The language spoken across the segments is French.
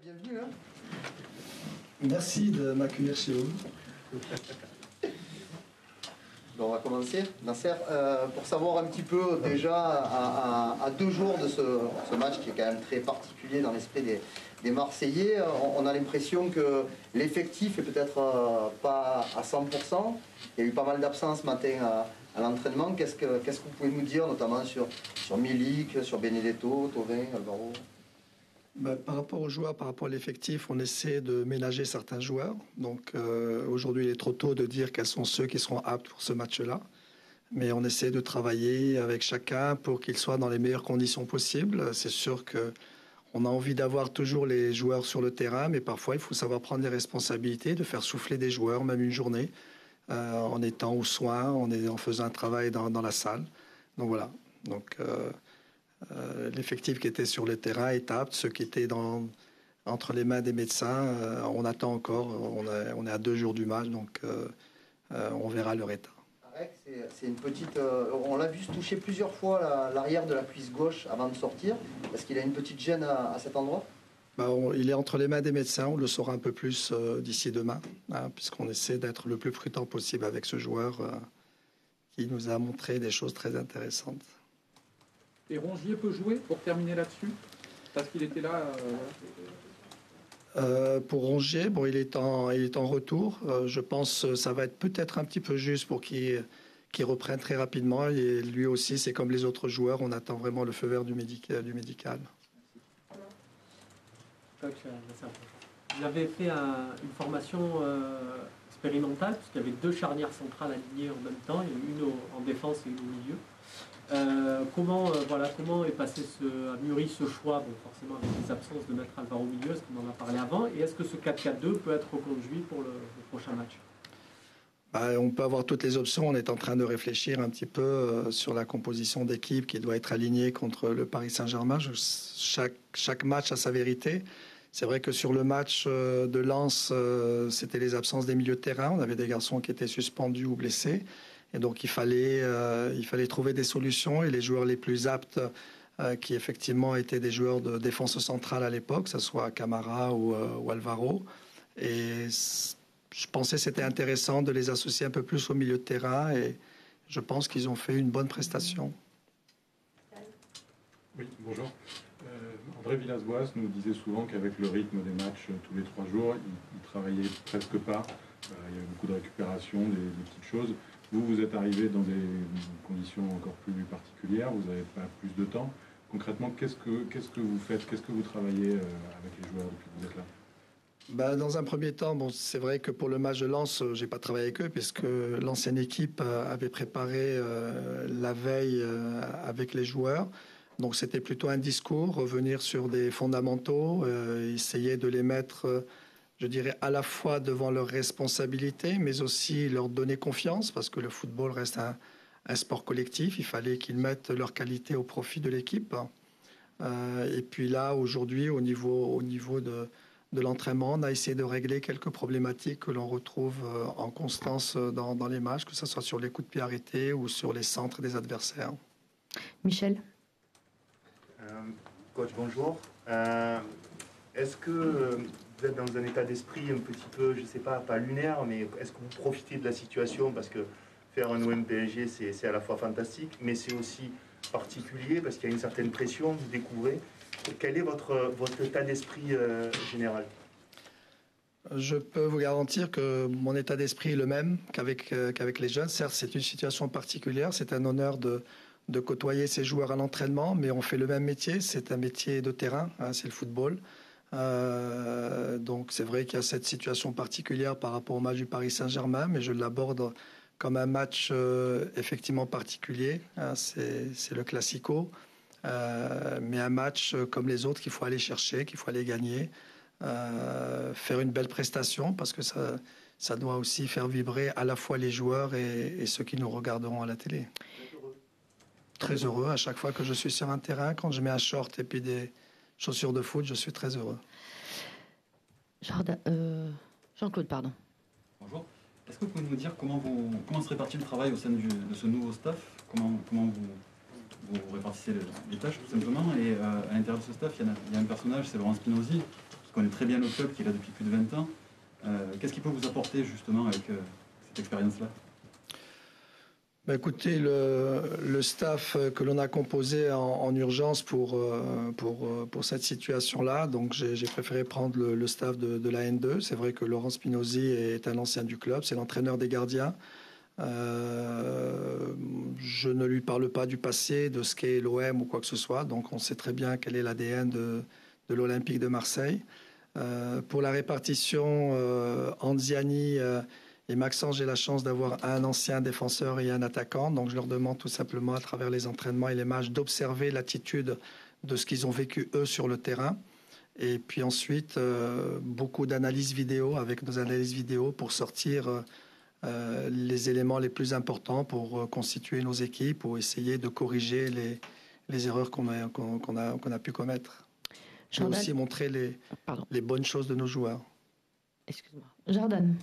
bienvenue. Hein. Merci de m'accueillir chez vous. Bon, on va commencer. Nasser, pour savoir un petit peu, déjà, à 2 jours de ce match qui est quand même très particulier dans l'esprit des Marseillais, on a l'impression que l'effectif est peut-être pas à 100%. Il y a eu pas mal d'absences ce matin à l'entraînement. Qu'est-ce que vous pouvez nous dire, notamment sur Milik, sur Benedetto, Thauvin, Alvaro? Par rapport aux joueurs, par rapport à l'effectif, on essaie de ménager certains joueurs. Donc aujourd'hui, il est trop tôt de dire quels sont ceux qui seront aptes pour ce match-là. Mais on essaie de travailler avec chacun pour qu'ils soient dans les meilleures conditions possibles. C'est sûr qu'on a envie d'avoir toujours les joueurs sur le terrain, mais parfois, il faut savoir prendre des responsabilités, de faire souffler des joueurs, même une journée, en étant aux soins, en faisant un travail dans la salle. Donc voilà. Donc, l'effectif qui était sur le terrain est apte. Ceux qui étaient entre les mains des médecins, on attend encore. On est à 2 jours du match, donc on verra leur état. Arek, c'est une petite. On l'a vu se toucher plusieurs fois l'arrière de la cuisse gauche avant de sortir. Est-ce qu'il a une petite gêne à cet endroit? Il est entre les mains des médecins. On le saura un peu plus d'ici demain, puisqu'on essaie d'être le plus prudent possible avec ce joueur qui nous a montré des choses très intéressantes. Et Rongier peut jouer pour terminer là-dessus? Parce qu'il était là. Pour Rongier, il est en retour. Je pense que ça va être peut-être un petit peu juste pour qu'il reprenne très rapidement. Et lui aussi, c'est comme les autres joueurs, on attend vraiment le feu vert du médical. Coach, vous avez fait une formation expérimentale, puisqu'il y avait 2 charnières centrales alignées en même temps, une en défense et une au milieu. Comment est passé mûri ce choix, forcément avec les absences de mettre Alvaro au milieu, ce qu'on en a parlé avant, et est-ce que ce 4-4-2 peut être reconduit pour le prochain match? On peut avoir toutes les options. On est en train de réfléchir un petit peu sur la composition d'équipe qui doit être alignée contre le Paris Saint-Germain. Chaque match a sa vérité. C'est vrai que sur le match de Lens, c'était les absences des milieux de terrain. On avait des garçons qui étaient suspendus ou blessés. Et donc, il fallait trouver des solutions. Et les joueurs les plus aptes, qui effectivement étaient des joueurs de défense centrale à l'époque, que ce soit Camara ou Alvaro. Et je pensais que c'était intéressant de les associer un peu plus au milieu de terrain. Et je pense qu'ils ont fait une bonne prestation. Oui, bonjour. André Villas-Boas nous disait souvent qu'avec le rythme des matchs tous les 3 jours, il travaillait presque pas. Il y avait beaucoup de récupération, des petites choses. Vous êtes arrivé dans des conditions encore plus particulières, vous n'avez pas plus de temps. Concrètement, qu'est-ce que vous faites, qu'est-ce que vous travaillez avec les joueurs depuis que vous êtes là? Dans un premier temps, c'est vrai que pour le match de Lens, j'ai pas travaillé avec eux puisque l'ancienne équipe avait préparé la veille avec les joueurs. Donc c'était plutôt un discours, revenir sur des fondamentaux, essayer de les mettre, je dirais, à la fois devant leurs responsabilités, mais aussi leur donner confiance, parce que le football reste un sport collectif. Il fallait qu'ils mettent leur qualité au profit de l'équipe. Et puis là, aujourd'hui, au niveau de l'entraînement, on a essayé de régler quelques problématiques que l'on retrouve en constance dans les matchs, que ce soit sur les coups de pied arrêtés ou sur les centres des adversaires. Michel. Coach, bonjour. Est-ce que vous êtes dans un état d'esprit un petit peu, je ne sais pas lunaire, mais est-ce que vous profitez de la situation? Parce que faire un OM PSG, c'est à la fois fantastique, mais c'est aussi particulier parce qu'il y a une certaine pression, vous découvrez. Quel est votre état d'esprit général? Je peux vous garantir que mon état d'esprit est le même qu'avec les jeunes. Certes, c'est une situation particulière, c'est un honneur de côtoyer ces joueurs à l'entraînement, mais on fait le même métier, c'est un métier de terrain, c'est le football. Donc c'est vrai qu'il y a cette situation particulière par rapport au match du Paris Saint-Germain, mais je l'aborde comme un match effectivement particulier, c'est le Classico, mais un match comme les autres qu'il faut aller chercher, qu'il faut aller gagner, faire une belle prestation, parce que ça doit aussi faire vibrer à la fois les joueurs et ceux qui nous regarderont à la télé. Très heureux à chaque fois que je suis sur un terrain, quand je mets un short et puis des chaussures de foot, je suis très heureux. Jean-Claude, pardon. Bonjour. Est-ce que vous pouvez nous dire comment se répartit le travail au sein de ce nouveau staff? Comment vous répartissez les tâches, tout simplement? Et à l'intérieur de ce staff, il y a un personnage, c'est Laurent Spinozzi, qui connaît très bien le club, qui est là depuis plus de 20 ans. Qu'est-ce qu'il peut vous apporter justement avec cette expérience-là? Écoutez, le staff que l'on a composé en urgence pour cette situation-là, donc j'ai préféré prendre le staff de la N2. C'est vrai que Laurent Spinozzi est un ancien du club, c'est l'entraîneur des gardiens. Je ne lui parle pas du passé, de ce qu'est l'OM ou quoi que ce soit, donc on sait très bien quel est l'ADN de l'Olympique de Marseille. Pour la répartition, Anziani et Maxence, j'ai la chance d'avoir un ancien défenseur et un attaquant. Donc je leur demande tout simplement à travers les entraînements et les matchs d'observer l'attitude de ce qu'ils ont vécu eux sur le terrain. Et puis ensuite, beaucoup d'analyses vidéo avec nos analyses vidéo pour sortir les éléments les plus importants pour constituer nos équipes ou essayer de corriger les erreurs qu'on a pu commettre. J'ai aussi montré les bonnes choses de nos joueurs. Excuse-moi. Jordan.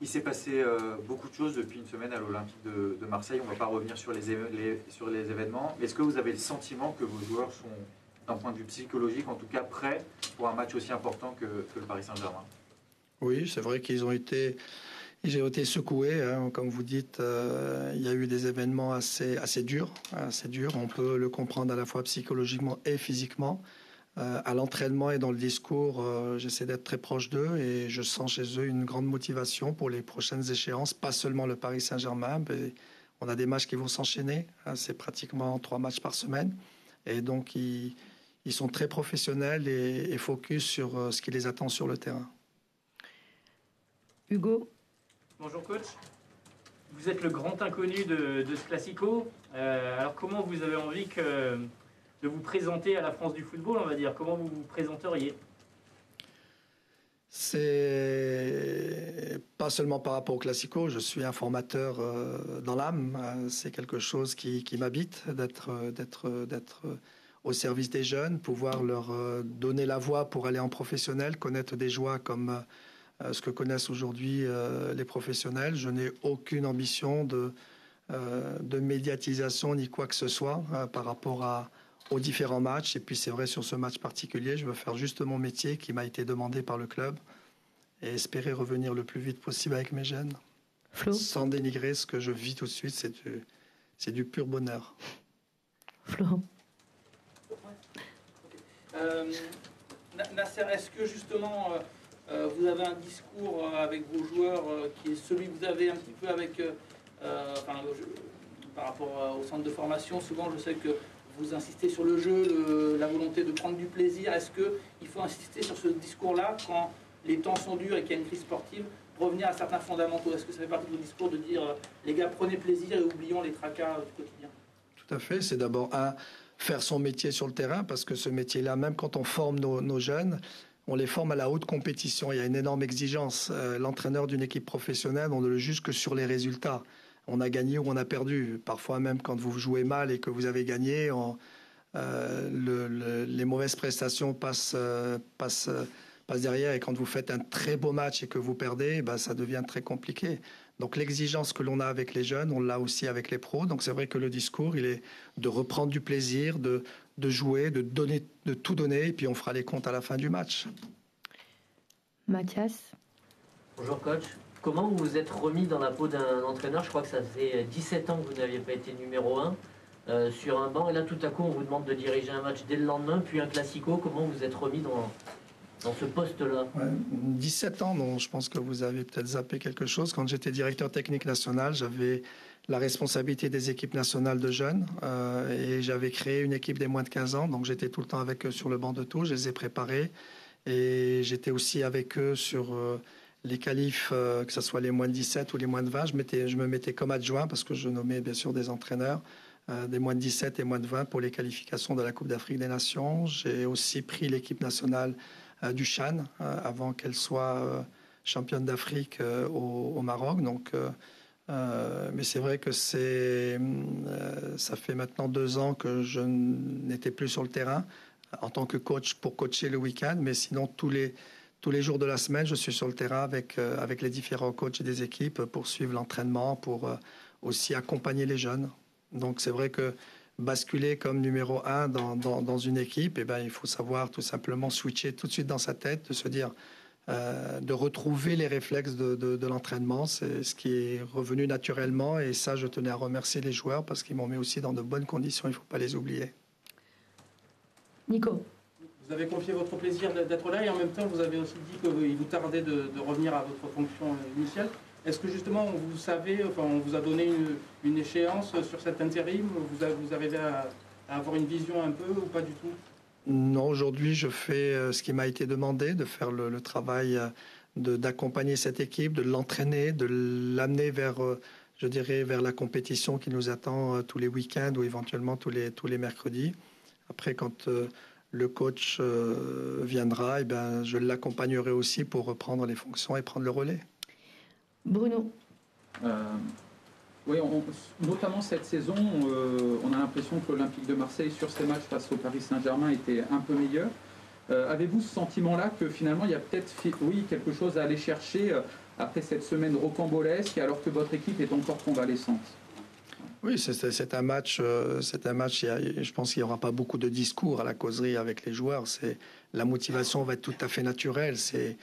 Il s'est passé beaucoup de choses depuis une semaine à l'Olympique de Marseille. On ne va pas revenir sur les événements. Mais est-ce que vous avez le sentiment que vos joueurs sont, d'un point de vue psychologique, en tout cas prêts pour un match aussi important que le Paris Saint-Germain? Oui, c'est vrai qu'ils ont été secoués. Hein. Comme vous dites, il y a eu des événements assez durs. On peut le comprendre à la fois psychologiquement et physiquement. À l'entraînement et dans le discours, j'essaie d'être très proche d'eux et je sens chez eux une grande motivation pour les prochaines échéances, pas seulement le Paris Saint-Germain, mais on a des matchs qui vont s'enchaîner, c'est pratiquement 3 matchs par semaine et donc ils sont très professionnels et focus sur ce qui les attend sur le terrain. Hugo. Bonjour coach, vous êtes le grand inconnu de ce Classico, alors comment vous avez envie de vous présenter à la France du football, on va dire? Comment vous vous présenteriez? C'est pas seulement par rapport au Classico, je suis un formateur dans l'âme. C'est quelque chose qui m'habite, d'être au service des jeunes, pouvoir leur donner la voie pour aller en professionnel, connaître des joies comme ce que connaissent aujourd'hui les professionnels. Je n'ai aucune ambition de médiatisation ni quoi que ce soit par rapport aux différents matchs. Et puis c'est vrai, sur ce match particulier, je veux faire juste mon métier qui m'a été demandé par le club et espérer revenir le plus vite possible avec mes jeunes. Flo. Sans dénigrer ce que je vis tout de suite, c'est du pur bonheur. Flo. Nasser, est-ce que justement vous avez un discours avec vos joueurs qui est celui que vous avez un petit peu avec par rapport au centre de formation? Souvent je sais que vous insistez sur le jeu, la volonté de prendre du plaisir. Est-ce qu'il faut insister sur ce discours-là quand les temps sont durs et qu'il y a une crise sportive, revenir à certains fondamentaux? Est-ce que ça fait partie de votre discours de dire les gars, prenez plaisir et oublions les tracas du quotidien? Tout à fait. C'est d'abord faire son métier sur le terrain, parce que ce métier-là, même quand on forme nos jeunes, on les forme à la haute compétition. Il y a une énorme exigence. L'entraîneur d'une équipe professionnelle, on ne le juge que sur les résultats. On a gagné ou on a perdu. Parfois même quand vous jouez mal et que vous avez gagné, les mauvaises prestations passent derrière. Et quand vous faites un très beau match et que vous perdez, ça devient très compliqué. Donc l'exigence que l'on a avec les jeunes, on l'a aussi avec les pros. Donc c'est vrai que le discours, il est de reprendre du plaisir, de jouer, de tout donner. Et puis on fera les comptes à la fin du match. Mathias. Bonjour coach. Comment vous vous êtes remis dans la peau d'un entraîneur? Je crois que ça fait 17 ans que vous n'aviez pas été numéro 1 sur un banc. Et là, tout à coup, on vous demande de diriger un match dès le lendemain, puis un Classico. Comment vous êtes remis dans ce poste-là? 17 ans, donc je pense que vous avez peut-être zappé quelque chose. Quand j'étais directeur technique national, j'avais la responsabilité des équipes nationales de jeunes et j'avais créé une équipe des moins de 15 ans. Donc j'étais tout le temps avec eux sur le banc de touche, je les ai préparés et j'étais aussi avec eux sur les qualifs, que ce soit les moins de 17 ou les moins de 20. Je me mettais comme adjoint parce que je nommais bien sûr des entraîneurs des moins de 17 et moins de 20 pour les qualifications de la Coupe d'Afrique des Nations. J'ai aussi pris l'équipe nationale du Chan avant qu'elle soit championne d'Afrique au Maroc. Donc, mais c'est vrai que ça fait maintenant 2 ans que je n'étais plus sur le terrain en tant que coach pour coacher le week-end, mais sinon tous les jours de la semaine, je suis sur le terrain avec les différents coachs des équipes pour suivre l'entraînement, pour aussi accompagner les jeunes. Donc c'est vrai que basculer comme numéro 1 dans une équipe, et ben, il faut savoir tout simplement switcher tout de suite dans sa tête, de se dire, de retrouver les réflexes de l'entraînement. C'est ce qui est revenu naturellement, et ça, je tenais à remercier les joueurs parce qu'ils m'ont mis aussi dans de bonnes conditions, il ne faut pas les oublier. Nico. Vous avez confié votre plaisir d'être là et en même temps vous avez aussi dit qu'il vous tardait de revenir à votre fonction initiale. Est-ce que justement vous savez, enfin on vous a donné une échéance sur cet intérim, vous arrivez à avoir une vision un peu ou pas du tout? Non, aujourd'hui je fais ce qui m'a été demandé, de faire le travail d'accompagner cette équipe, de l'entraîner, de l'amener vers, je dirais, vers la compétition qui nous attend tous les week-ends ou éventuellement tous les mercredis. Après, quand le coach viendra, eh ben, je l'accompagnerai aussi pour reprendre les fonctions et prendre le relais. Bruno. Oui, notamment cette saison, on a l'impression que l'Olympique de Marseille, sur ses matchs face au Paris Saint-Germain, était un peu meilleur. Avez-vous ce sentiment-là que finalement, il y a peut-être quelque chose à aller chercher après cette semaine rocambolesque, alors que votre équipe est encore convalescente? Oui, c'est un match. Je pense qu'il n'y aura pas beaucoup de discours à la causerie avec les joueurs. La motivation va être tout à fait naturelle. C'est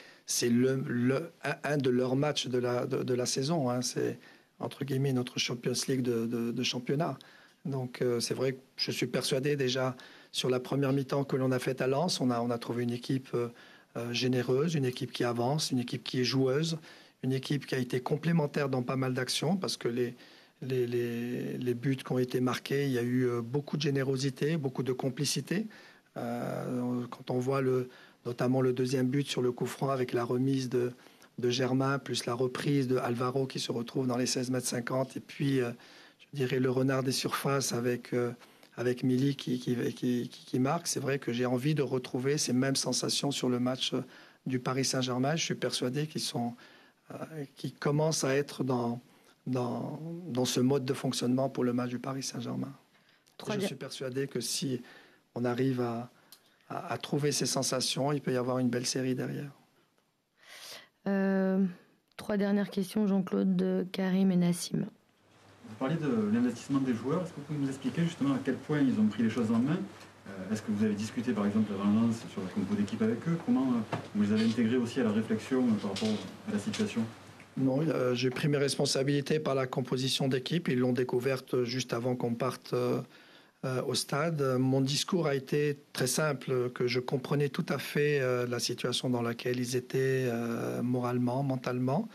un de leurs matchs de la saison. Hein. C'est entre guillemets notre Champions League de championnat. Donc c'est vrai que je suis persuadé déjà sur la première mi-temps que l'on a faite à Lens, on a trouvé une équipe généreuse, une équipe qui avance, une équipe qui est joueuse, une équipe qui a été complémentaire dans pas mal d'actions parce que les buts qui ont été marqués, il y a eu beaucoup de générosité, beaucoup de complicité. Quand on voit notamment le deuxième but sur le coup franc avec la remise de Germain, plus la reprise de Alvaro qui se retrouve dans les 16,50 m, et puis je dirais le renard des surfaces avec Milik qui marque. C'est vrai que j'ai envie de retrouver ces mêmes sensations sur le match du Paris Saint-Germain. Je suis persuadé qu'ils commencent à être dans ce mode de fonctionnement pour le match du Paris Saint-Germain. Je suis persuadé que si on arrive à trouver ces sensations, il peut y avoir une belle série derrière. 3 dernières questions, Jean-Claude, de Karim et Nassim. Vous parliez de l'investissement des joueurs. Est-ce que vous pouvez nous expliquer justement à quel point ils ont pris les choses en main? Est-ce que vous avez discuté par exemple avant Lens sur la compo d'équipe avec eux? Comment vous les avez intégrés aussi à la réflexion par rapport à la situation? Non, j'ai pris mes responsabilités par la composition d'équipe. Ils l'ont découverte juste avant qu'on parte au stade. Mon discours a été très simple, que je comprenais tout à fait la situation dans laquelle ils étaient moralement, mentalement.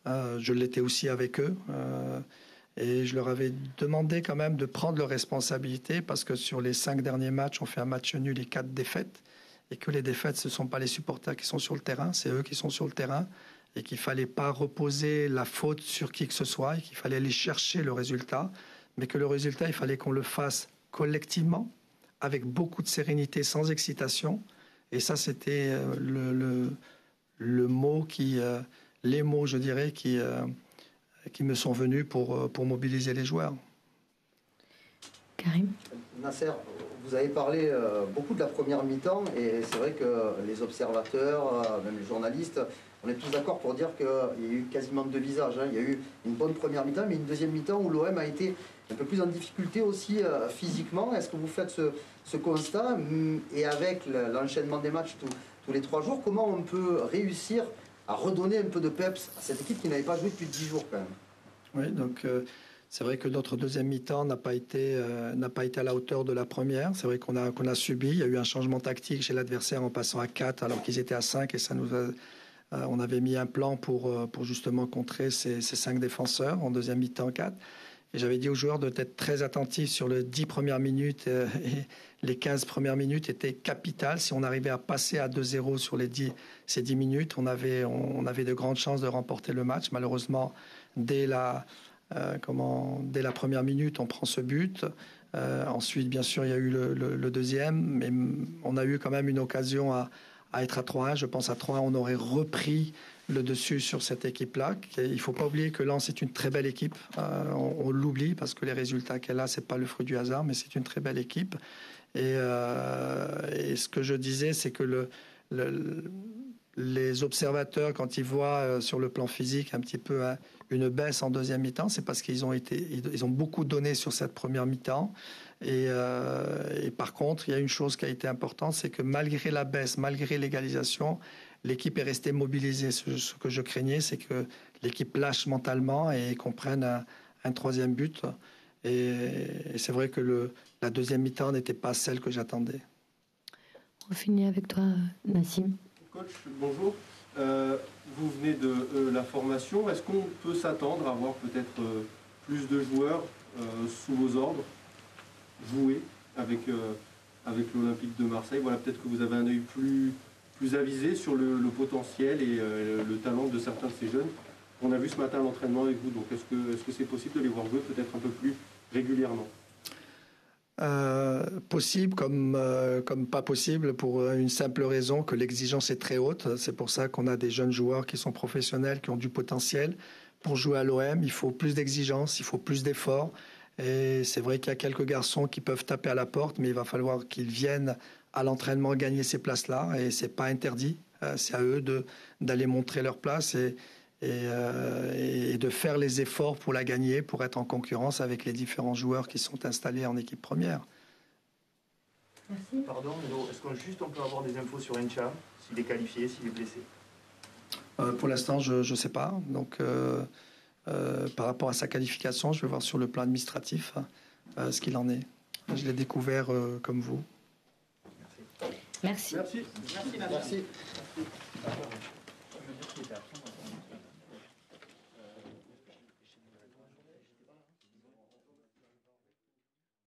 Je l'étais aussi avec eux. Et je leur avais demandé quand même de prendre leurs responsabilités parce que sur les 5 derniers matchs, on fait un match nul et 4 défaites. Et que les défaites, ce ne sont pas les supporters qui sont sur le terrain, c'est eux qui sont sur le terrain. Et qu'il ne fallait pas reposer la faute sur qui que ce soit et qu'il fallait aller chercher le résultat. Mais que le résultat, il fallait qu'on le fasse collectivement, avec beaucoup de sérénité, sans excitation. Et ça, c'était le mot les mots, je dirais, qui me sont venus pour mobiliser les joueurs. Karim. Nasser, vous avez parlé beaucoup de la première mi-temps et c'est vrai que les observateurs, même les journalistes, on est tous d'accord pour dire qu'il y a eu quasiment 2 visages. Hein. Il y a eu une bonne première mi-temps, mais une deuxième mi-temps où l'OM a été un peu plus en difficulté aussi physiquement. Est-ce que vous faites ce constat? Et avec l'enchaînement des matchs tous les 3 jours, comment on peut réussir à redonner un peu de peps à cette équipe qui n'avait pas joué depuis 10 jours quand même? Oui, donc c'est vrai que notre deuxième mi-temps n'a pas été à la hauteur de la première. C'est vrai qu'on a subi. Il y a eu un changement tactique chez l'adversaire en passant à 4 alors qu'ils étaient à 5 et ça nous a... On avait mis un plan pour justement contrer ces 5 défenseurs en deuxième mi-temps 4. Et j'avais dit aux joueurs d'être très attentifs sur les 10 premières minutes et les 15 premières minutes étaient capitales. Si on arrivait à passer à 2-0 sur ces 10 minutes, on avait de grandes chances de remporter le match. Malheureusement, dès la première minute, on prend ce but. Ensuite, bien sûr, il y a eu le deuxième, mais on a eu quand même une occasion à être à 3-1. Je pense à 3-1, on aurait repris le dessus sur cette équipe-là. Il ne faut pas oublier que Lens est une très belle équipe. On l'oublie parce que les résultats qu'elle a, ce n'est pas le fruit du hasard, mais c'est une très belle équipe. Et ce que je disais, c'est que les observateurs, quand ils voient sur le plan physique un petit peu une baisse en deuxième mi-temps, c'est parce qu'ils ont beaucoup donné sur cette première mi-temps. Et par contre, il y a une chose qui a été importante, c'est que malgré la baisse, malgré l'égalisation, l'équipe est restée mobilisée. Ce que je craignais, c'est que l'équipe lâche mentalement et qu'on prenne un troisième but. Et c'est vrai que la deuxième mi-temps n'était pas celle que j'attendais. On finit avec toi, Nassim. Coach, bonjour. Vous venez de la formation. Est-ce qu'on peut s'attendre à voir peut-être plus de joueurs sous vos ordres jouer avec l'Olympique de Marseille? Voilà, peut-être que vous avez un œil plus avisé sur le potentiel et le talent de certains de ces jeunes. On a vu ce matin l'entraînement avec vous, donc est-ce que c'est possible de les voir jouer peut-être un peu plus régulièrement? Possible comme pas possible, pour une simple raison que l'exigence est très haute. C'est pour ça qu'on a des jeunes joueurs qui sont professionnels, qui ont du potentiel. Pour jouer à l'OM, il faut plus d'exigence, il faut plus d'efforts. Et c'est vrai qu'il y a quelques garçons qui peuvent taper à la porte, mais il va falloir qu'ils viennent à l'entraînement gagner ces places-là. Et c'est pas interdit. C'est à eux d'aller montrer leur place et de faire les efforts pour la gagner, pour être en concurrence avec les différents joueurs qui sont installés en équipe première. Merci. Pardon, est-ce qu'on peut avoir des infos sur Encham, s'il est qualifié, s'il est blessé? Pour l'instant, je ne sais pas. Donc, par rapport à sa qualification, je vais voir sur le plan administratif ce qu'il en est. Je l'ai découvert comme vous. Merci. Merci.